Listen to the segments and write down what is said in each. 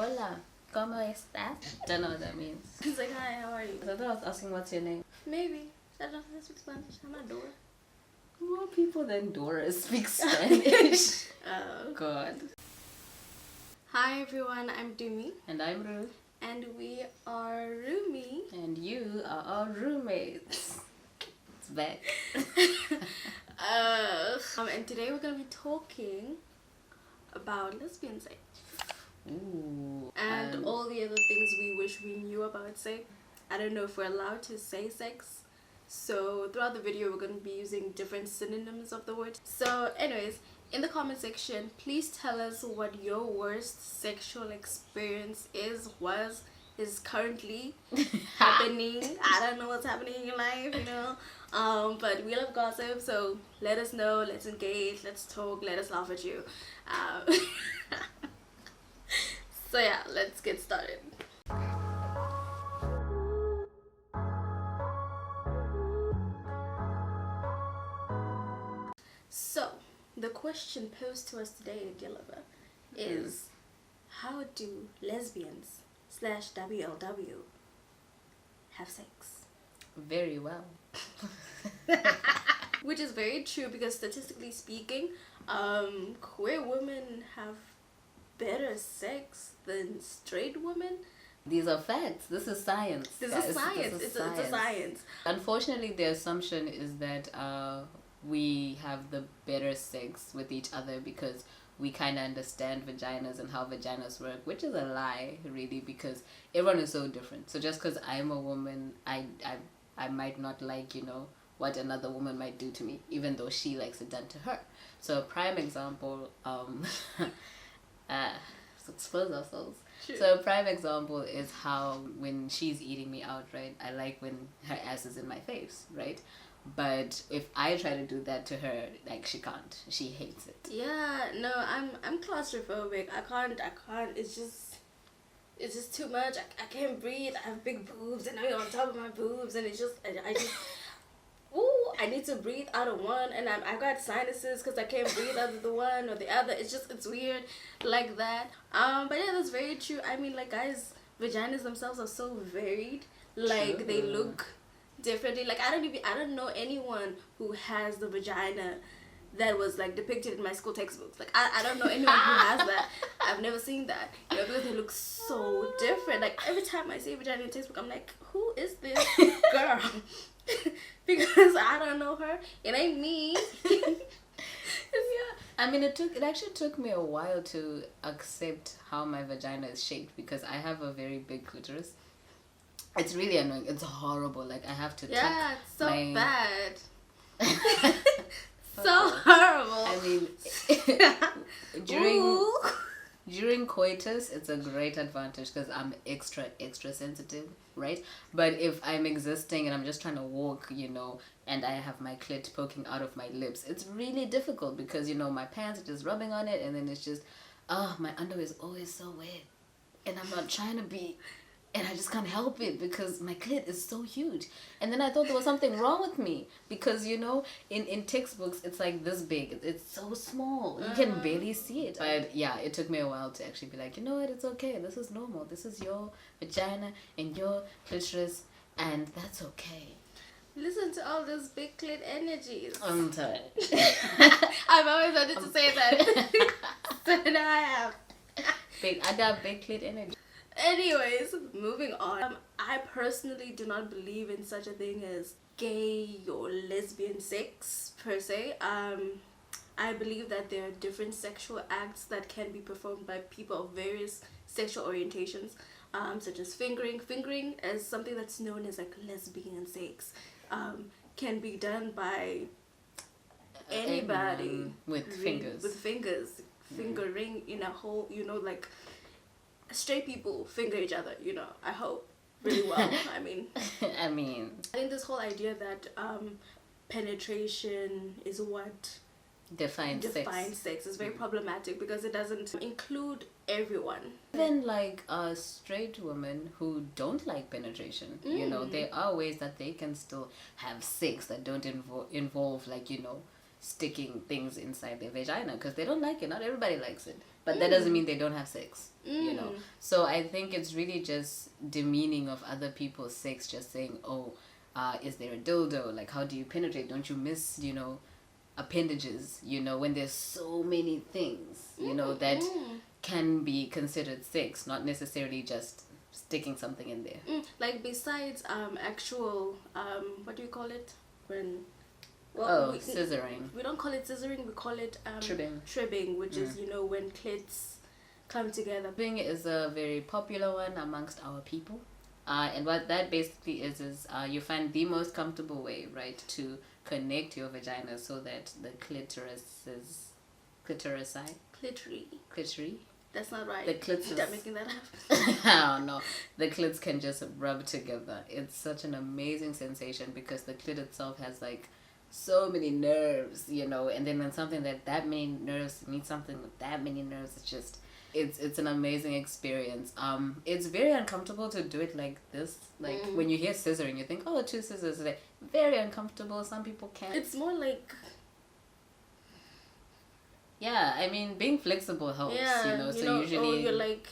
Hola, ¿cómo estás? Don't know what that means. He's like, hi, how are you? I thought I was asking what's your name. Maybe. I don't know if I speak Spanish. I'm not Dora. More people than Dora speak Spanish. Oh. God. Hi everyone, I'm Dumi. And I'm Ruth. And we are Rumi. And you are our roommates. It's back. And today we're going to be talking about lesbian sex. Ooh. And all the other things we wish we knew about sex. I don't know if we're allowed to say sex. So throughout the video we're going to be using different synonyms of the word. So anyways, in the comment section, please tell us what your worst sexual experience is currently happening. I don't know what's happening in your life, you know. But we love gossip, so let us know, let's engage, let's talk, let us laugh at you. So yeah, let's get started. So, the question posed to us today, Gilliver, is how do lesbians / WLW have sex? Very well. Which is very true because statistically speaking, queer women have better sex than straight women. These are facts. This is science. This is science. It's a science. Unfortunately, the assumption is that we have the better sex with each other because we kind of understand vaginas and how vaginas work, which is a lie, really, because everyone is so different. So just because I'm a woman, I might not like, you know, what another woman might do to me, even though she likes it done to her. So a prime example, let's expose ourselves. Sure. So a prime example is how when she's eating me out, right, I like when her ass is in my face, right? But if I try to do that to her, like, she can't. She hates it. Yeah, no, I'm claustrophobic. I can't. It's just too much. I can't breathe. I have big boobs and I'm on top of my boobs, and it's just I just ooh, I need to breathe out of one, and I've got sinuses because I can't breathe out of the one or the other. It's weird like that. But yeah, that's very true. I mean, like, guys, vaginas themselves are so varied. Like, True. they look differently. Like, I don't know anyone who has the vagina that was like depicted in my school textbooks. Like, I don't know anyone who has that. I've never seen that, you know, because they look so different. Like, every time I see a vagina in a textbook, I'm like, who is this girl? Because I don't know her. It ain't me. Yeah, I mean, it actually took me a while to accept how my vagina is shaped because I have a very big clitoris. It's really annoying. It's horrible. Like, I have to yeah, it's so my... bad. So horrible. I mean, during coitus, it's a great advantage because I'm extra sensitive, right? But if I'm existing and I'm just trying to walk, you know, and I have my clit poking out of my lips, it's really difficult because, you know, my pants are just rubbing on it, and then it's just, my underwear is always so wet, and I'm not trying to be, and I just can't help it because my clit is so huge. And then I thought there was something wrong with me because, you know, in textbooks, it's like this big. It's so small. You can barely see it. But yeah, it took me a while to actually be like, you know what, it's okay. This is normal. This is your vagina and your clitoris, and that's okay. Listen to all those big clit energies. I'm tired. I've always wanted to say that. So now I have. I got big clit energy. Anyways, moving on. I personally do not believe in such a thing as gay or lesbian sex per se. I believe that there are different sexual acts that can be performed by people of various sexual orientations, such as fingering. Fingering is something that's known as like lesbian sex. Can be done by anybody with fingers. With fingers, fingering in a whole, you know, like. Straight people finger each other, you know, I hope really well. I think this whole idea that penetration is what defines sex is very problematic because it doesn't include everyone. Even like straight women who don't like penetration, you know, there are ways that they can still have sex that don't involve like, you know, sticking things inside their vagina because they don't like it. Not everybody likes it, but that doesn't mean they don't have sex, you know. So I think it's really just demeaning of other people's sex, just saying, oh, is there a dildo? Like, how do you penetrate? Don't you miss, appendages, when there's so many things, that can be considered sex, not necessarily just sticking something in there. Like, besides actual, what do you call it? When... Scissoring. We don't call it scissoring, we call it tribbing, which is, when clits come together. Tribbing is a very popular one amongst our people. And what that basically is you find the most comfortable way, right, to connect your vagina so that the clitoris. That's not right. The clits. Stop making that up. I don't know. The clits can just rub together. It's such an amazing sensation because the clit itself has like so many nerves, and then when something that many nerves meets something with that many nerves, it's an amazing experience. It's very uncomfortable to do it like this. Like when you hear scissoring, you think, oh, 2 scissors. Like, very uncomfortable. Some people can't. It's more like... Yeah, I mean, being flexible helps, so usually... Oh, you're like...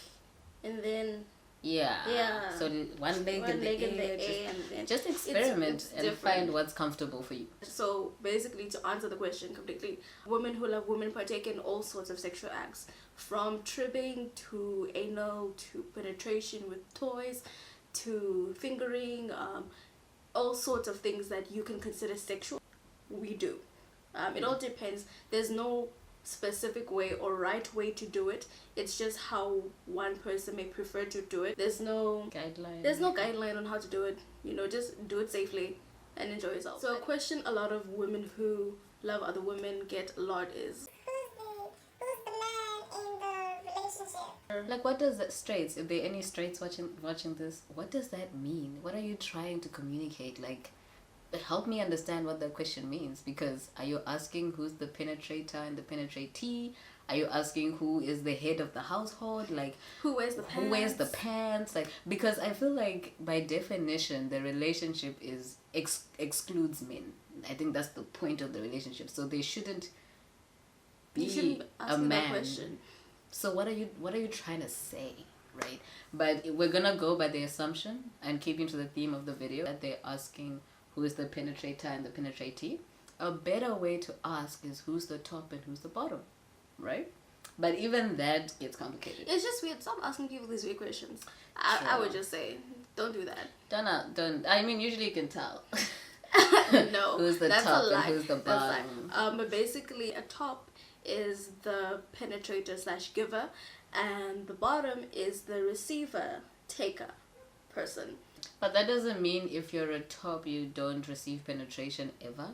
And then... Yeah. So one leg in the air, and then just experiment and find what's comfortable for you. So basically, to answer the question completely, women who love women partake in all sorts of sexual acts, from tribbing to anal to penetration with toys to fingering, all sorts of things that you can consider sexual. We do. It all depends. There's no specific way or right way to do it. It's just how one person may prefer to do it. There's no guideline on how to do it. Just do it safely and enjoy yourself. So a question a lot of women who love other women get a lot is, who's the man in the relationship? Like, what does that, straights, if there are any straights watching this, what does that mean? What are you trying to communicate? Like, help me understand what that question means, because are you asking who's the penetrator and the penetratee? Are you asking who is the head of the household? Like, who wears the pants? Like, because I feel like by definition the relationship is excludes men. I think that's the point of the relationship. So they shouldn't be a man. That question. So what are you trying to say, right? But we're gonna go by the assumption and keeping to the theme of the video that they're asking who is the penetrator and the penetratee. A better way to ask is who's the top and who's the bottom, right? But even that gets complicated. It's just weird. Stop asking people these weird questions. I would just say, don't do that. Don't. I mean, usually you can tell. No, who's the that's top a lie. and who's the bottom. But basically, a top is the penetrator / giver, and the bottom is the receiver, taker person. But that doesn't mean if you're a top you don't receive penetration ever.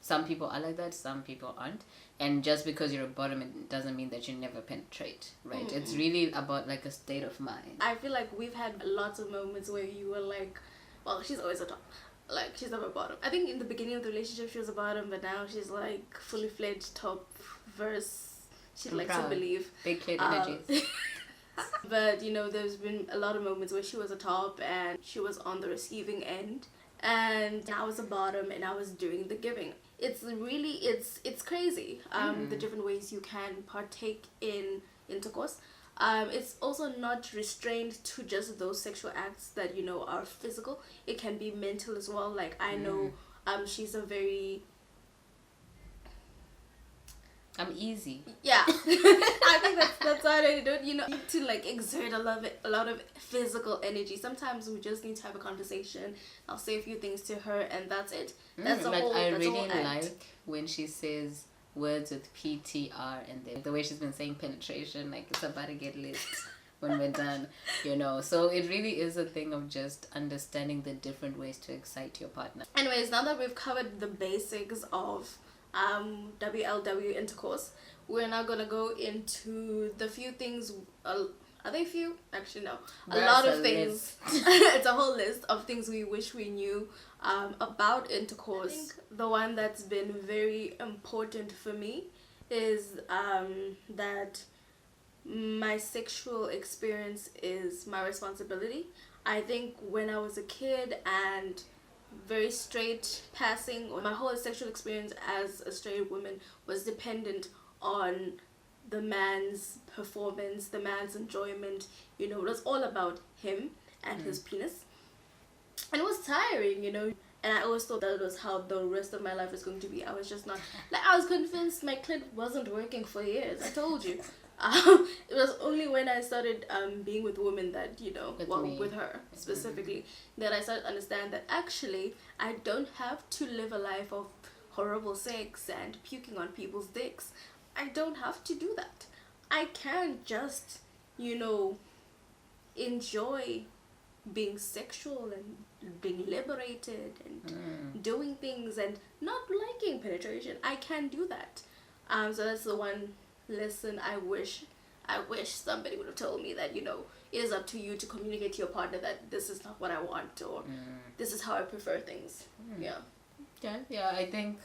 Some people are like that, some people aren't. And just because you're a bottom, it doesn't mean that you never penetrate, right? Mm-hmm. It's really about like a state of mind. I feel like we've had lots of moments where you were like, well, she's always a top. Like, she's never a bottom. I think in the beginning of the relationship she was a bottom, but now she's like fully fledged top verse. She'd like to believe. Big clit energies. But there's been a lot of moments where she was a top and she was on the receiving end, and I was a bottom and I was doing the giving. It's really it's crazy the different ways you can partake in intercourse. It's also not restrained to just those sexual acts that are physical. It can be mental as well. Like, I know she's a very... I'm easy. Yeah. I think that's why I don't need to like exert a lot of physical energy. Sometimes we just need to have a conversation. I'll say a few things to her and that's it. That's I really like when she says words with PTR, and then the way she's been saying penetration, like it's about to get lit when we're done, So it really is a thing of just understanding the different ways to excite your partner. Anyways, now that we've covered the basics of WLW intercourse, we're now gonna go into the few things. Are they few? Actually, no. A lot of things. It's a whole list of things we wish we knew about intercourse. I think the one that's been very important for me is that my sexual experience is my responsibility. I think when I was a kid and very straight passing, or my whole sexual experience as a straight woman was dependent on the man's performance, the man's enjoyment. You know, it was all about him and his penis. And it was tiring, you know. And I always thought that was how the rest of my life was going to be. I was just not, like, I was convinced my clit wasn't working for years. I told you. It was only when I started being with women that, you know, with her specifically, that I started to understand that actually I don't have to live a life of horrible sex and puking on people's dicks. I don't have to do that. I can just, you know, enjoy being sexual and being liberated and doing things and not liking penetration. I can do that. So that's the one lesson I wish somebody would have told me, that, you know, it is up to you to communicate to your partner that this is not what I want, or this is how I prefer things. Yeah, I think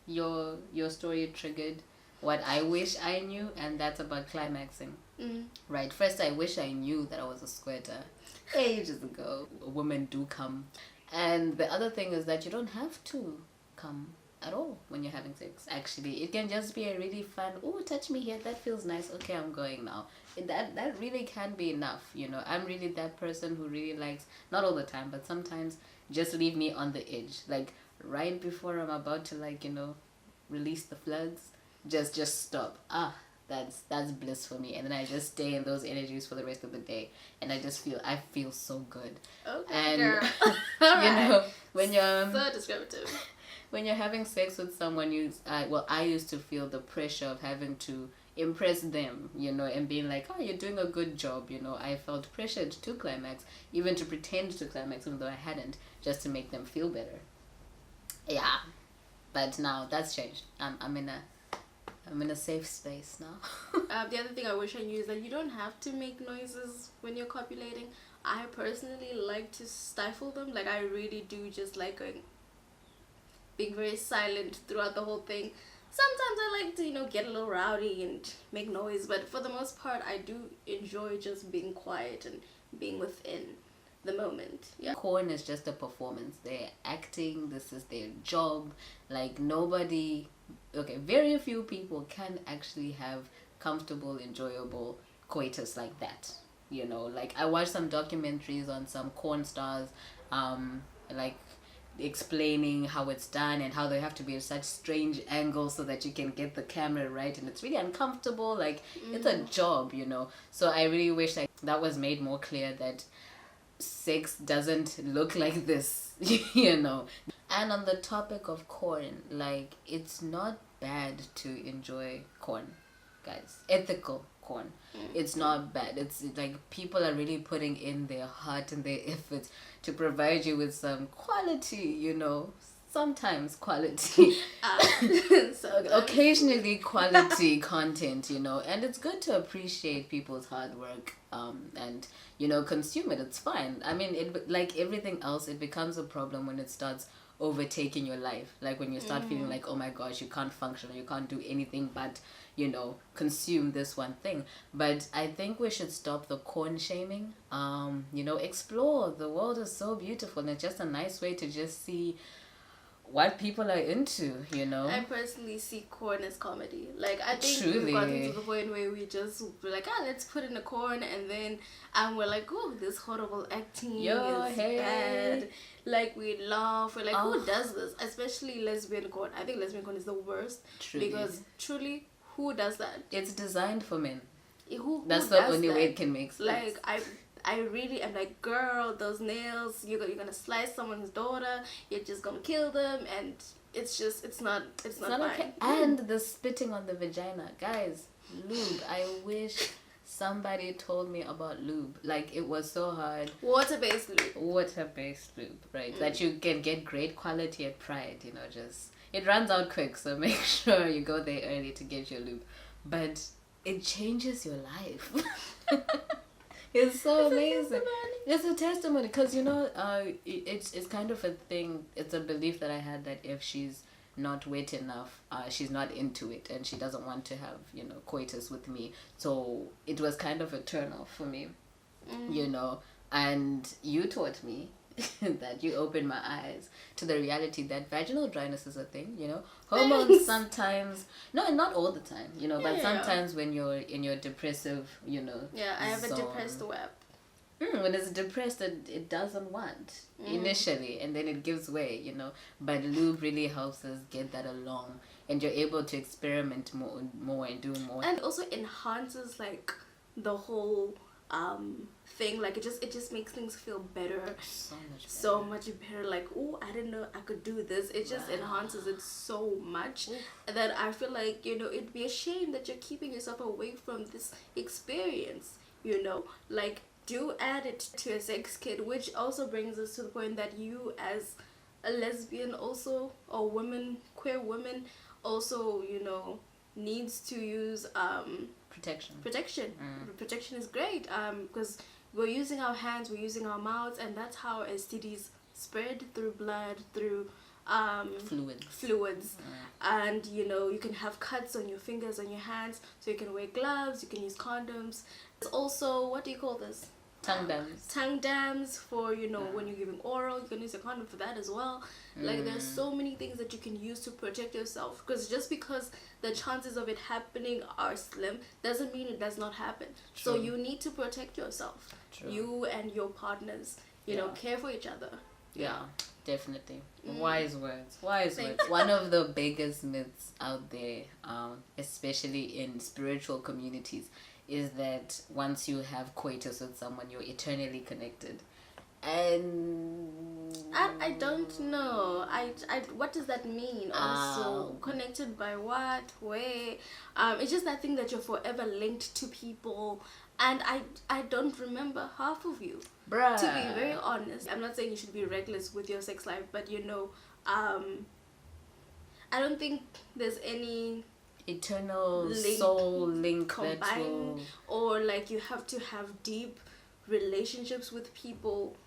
your story triggered what I wish I knew, and that's about climaxing. Right, first I wish I knew that I was a squirter ages ago. Women do come, and the other thing is that you don't have to come at all when you're having sex. Actually, it can just be a really fun, oh, touch me here, that feels nice, okay, I'm going now. That really can be enough, you know. I'm really that person who really likes, not all the time, but sometimes, just leave me on the edge, like right before I'm about to, like, you know, release the floods, just stop. That's bliss for me, and then I just stay in those energies for the rest of the day, and I feel so good. Okay, and girl. you know, when you're so descriptive. When you're having sex with someone, I used to feel the pressure of having to impress them, you know, and being like, oh, you're doing a good job, you know. I felt pressured to climax, even to pretend to climax, even though I hadn't, just to make them feel better. Yeah, but now that's changed. I'm in a safe space now. The other thing I wish I knew is that you don't have to make noises when you're copulating. I personally like to stifle them. Like, I really do just like being very silent throughout the whole thing. Sometimes I like to, you know, get a little rowdy and make noise, but for the most part I do enjoy just being quiet and being within the moment. Yeah. Corn is just a performance. They're acting, this is their job. Like, very few people can actually have comfortable, enjoyable coitus like that, you know. Like, I watched some documentaries on some corn stars, like explaining how it's done and how they have to be at such strange angles so that you can get the camera right, and it's really uncomfortable. Like, it's a job, you know. So I really wish that was made more clear, that sex doesn't look like this, you know. And on the topic of corn, like, it's not bad to enjoy corn, guys. Ethical corn. It's not bad. It's like people are really putting in their heart and their efforts to provide you with some quality, you know. Sometimes quality. Occasionally quality content, you know. And it's good to appreciate people's hard work and, you know, consume it. It's fine. I mean, like everything else, it becomes a problem when it starts overtaking your life. Like, when you start feeling like, oh my gosh, you can't function, or you can't do anything but, you know, consume this one thing. But I think we should stop the corn shaming. You know, explore. The world is so beautiful, and it's just a nice way to just see what people are into, you know. I personally see corn as comedy. Like, I think Truly. we've gotten to the point where we just be like, let's put in a corn, and then we're like, oh, this horrible acting is bad. Like, we laugh. We're like, who does this? Especially lesbian corn. I think lesbian corn is the worst. Truly. Because truly, who does that? It's designed for men. That's the only way it can make sense. Like, I really am like, girl, those nails, you're gonna slice someone's daughter, you're just gonna kill them, and it's not fine. Okay. And the spitting on the vagina, guys, lube. I wish somebody told me about lube. Like, it was so hard. Water-based lube, right? That you can get great quality at Pride, you know. Just, it runs out quick, so make sure you go there early to get your lube. But it changes your life. It's so amazing. It's a testimony, because, you know, it's kind of a thing. It's a belief that I had, that if she's not wet enough, she's not into it, and she doesn't want to have, you know, coitus with me. So it was kind of a turn off for me, you know. And you taught me that you opened my eyes to the reality that vaginal dryness is a thing, you know. Hormones sometimes, no, not all the time, you know, but sometimes when you're in your depressive, you know, Yeah, I have a zone, depressed web. when it's depressed, it doesn't want initially, and then it gives way, you know. But lube really helps us get that along, and you're able to experiment more and do more. And also enhances like the whole thing. Like it just makes things feel better. So much better. Like, oh, I didn't know I could do this. It just enhances it so much that I feel like, you know, it'd be a shame that you're keeping yourself away from this experience, you know. Like, do add it to a sex kit, which also brings us to the point that you as a lesbian also, or woman, queer woman, also, you know, needs to use protection. Protection is great, because we're using our hands, we're using our mouths, and that's how STDs spread through blood, through fluids. And you know, you can have cuts on your fingers, on your hands, so you can wear gloves, you can use condoms. There's also, what do you call this? Tongue dams for, you know, when you're giving oral, you can use a condom for that as well. Like, there's so many things that you can use to protect yourself, because just because the chances of it happening are slim doesn't mean it does not happen. So you need to protect yourself. You and your partners, you know, care for each other. Definitely. Wise words. One of the biggest myths out there, especially in spiritual communities, is that once you have coitus with someone, you're eternally connected. And I don't know. I what does that mean? Also, connected by what? Where? It's just that thing that you're forever linked to people, and I don't remember half of you. Bruh. To be very honest, I'm not saying you should be reckless with your sex life, but you know, I don't think there's any eternal soul link combined, or like you have to have deep relationships with people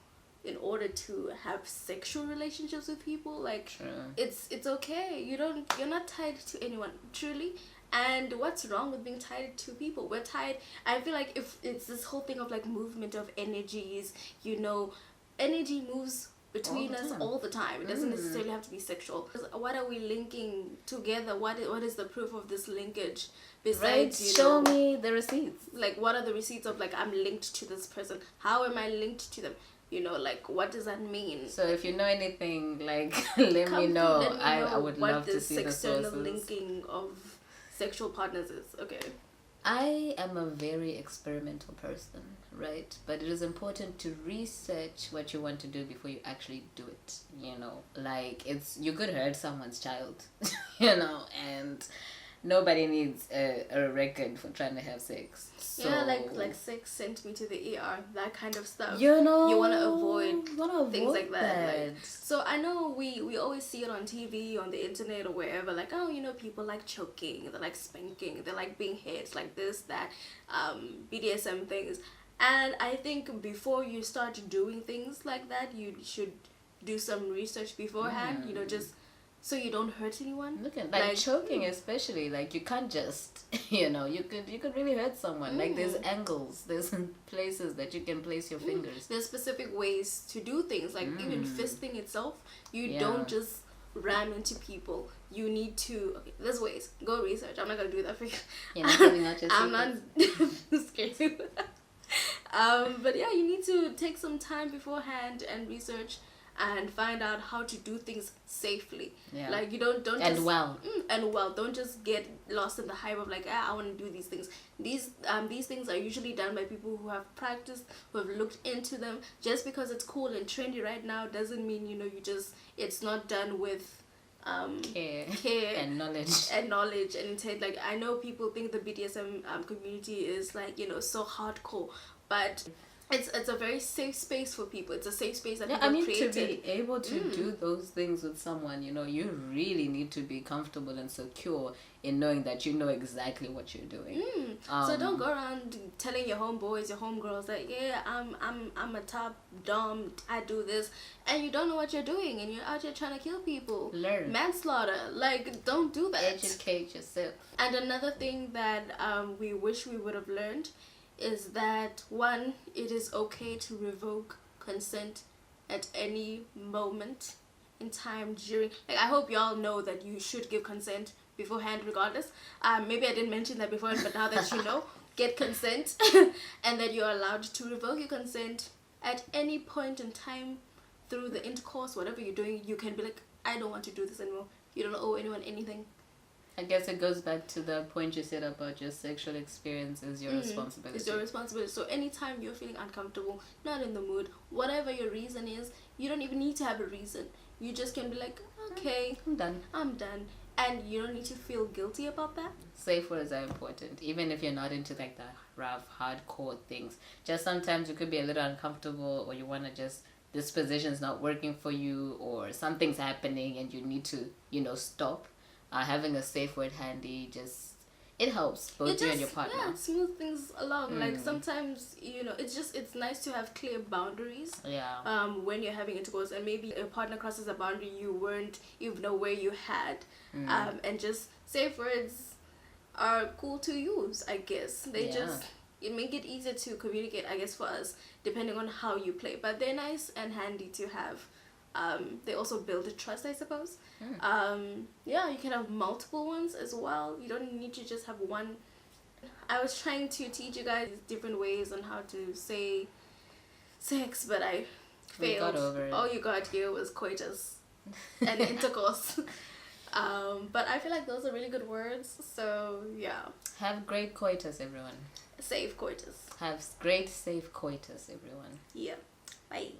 in order to have sexual relationships with people. Like, it's okay. You're not tied to anyone, truly. And what's wrong with being tied to people? We're tied. I feel like if it's this whole thing of like movement of energies, you know, energy moves between us all the time. It doesn't necessarily have to be sexual. What are we linking together? What is the proof of this linkage? Besides, you show know, me the receipts. Like, what are the receipts of like I'm linked to this person? How am I linked to them? You know, like, what does that mean? So if you know anything, like, let me know. I would love to see the sources. External linking of sexual partners is. Okay. I am a very experimental person, right? But it is important to research what you want to do before you actually do it, you know? Like, you could hurt someone's child, you know, and nobody needs a record for trying to have sex. So, yeah, like sex sent me to the ER, that kind of stuff. You know, you want to avoid things like that. Like, so I know we always see it on TV, on the internet, or wherever. Like, oh, you know, people like choking, they like spanking, they like being hit, like this, that, BDSM things. And I think before you start doing things like that, you should do some research beforehand. You know, just so you don't hurt anyone. Look at like choking, especially. Like, you can't just, you know, you could really hurt someone. Like, there's angles, there's places that you can place your fingers. There's specific ways to do things. Like, even fisting itself, you don't just ram into people. You need to. Okay, there's ways. Go research. I'm not gonna do that for you. You're not giving out your I'm not scared. But yeah, you need to take some time beforehand and research and find out how to do things safely. Yeah. Like, you don't and just, well. Don't just get lost in the hype of like, I want to do these things. These things are usually done by people who have practiced, who have looked into them. Just because it's cool and trendy right now doesn't mean, you know, it's not done with care and knowledge and intent. Like, I know people think the BDSM community is like, you know, so hardcore, but it's a very safe space for people. It's a safe space that people created. To be able to do those things with someone, you know, you really need to be comfortable and secure in knowing that you know exactly what you're doing. So don't go around telling your homeboys, your homegirls that I'm a top dom, I do this, and you don't know what you're doing, and you're out here trying to kill people. Learn. Manslaughter. Like, don't do that. Educate yourself. And another thing that we wish we would have learned is that, one, it is okay to revoke consent at any moment in time during, like, I hope y'all know that you should give consent beforehand regardless. Maybe I didn't mention that before, but now that you know, get consent and that you're allowed to revoke your consent at any point in time through the intercourse, whatever you're doing. You can be like, I don't want to do this anymore. You don't owe anyone anything. I guess it goes back to the point you said about your sexual experience is your responsibility. It's your responsibility. So anytime you're feeling uncomfortable, not in the mood, whatever your reason is, you don't even need to have a reason. You just can be like, okay, I'm done. And you don't need to feel guilty about that. Safe words are important, even if you're not into like the rough, hardcore things. Just sometimes you could be a little uncomfortable, or you want to just, this position's not working for you, or something's happening and you need to, stop. Having a safe word handy, it helps both you and your partner. Yeah, smooth things along. Like sometimes, it's nice to have clear boundaries. Yeah. When you're having intercourse, and maybe a partner crosses a boundary you weren't even aware you had. And just safe words are cool to use, I guess. It make it easier to communicate, I guess, for us, depending on how you play. But they're nice and handy to have. They also build a trust, I suppose. Yeah, you can have multiple ones as well. You don't need to just have one. I was trying to teach you guys different ways on how to say sex, but I failed. Got over it. All you got here was coitus and intercourse. But I feel like those are really good words. So yeah. Have great coitus, everyone. Safe coitus. Have great safe coitus, everyone. Yeah. Bye.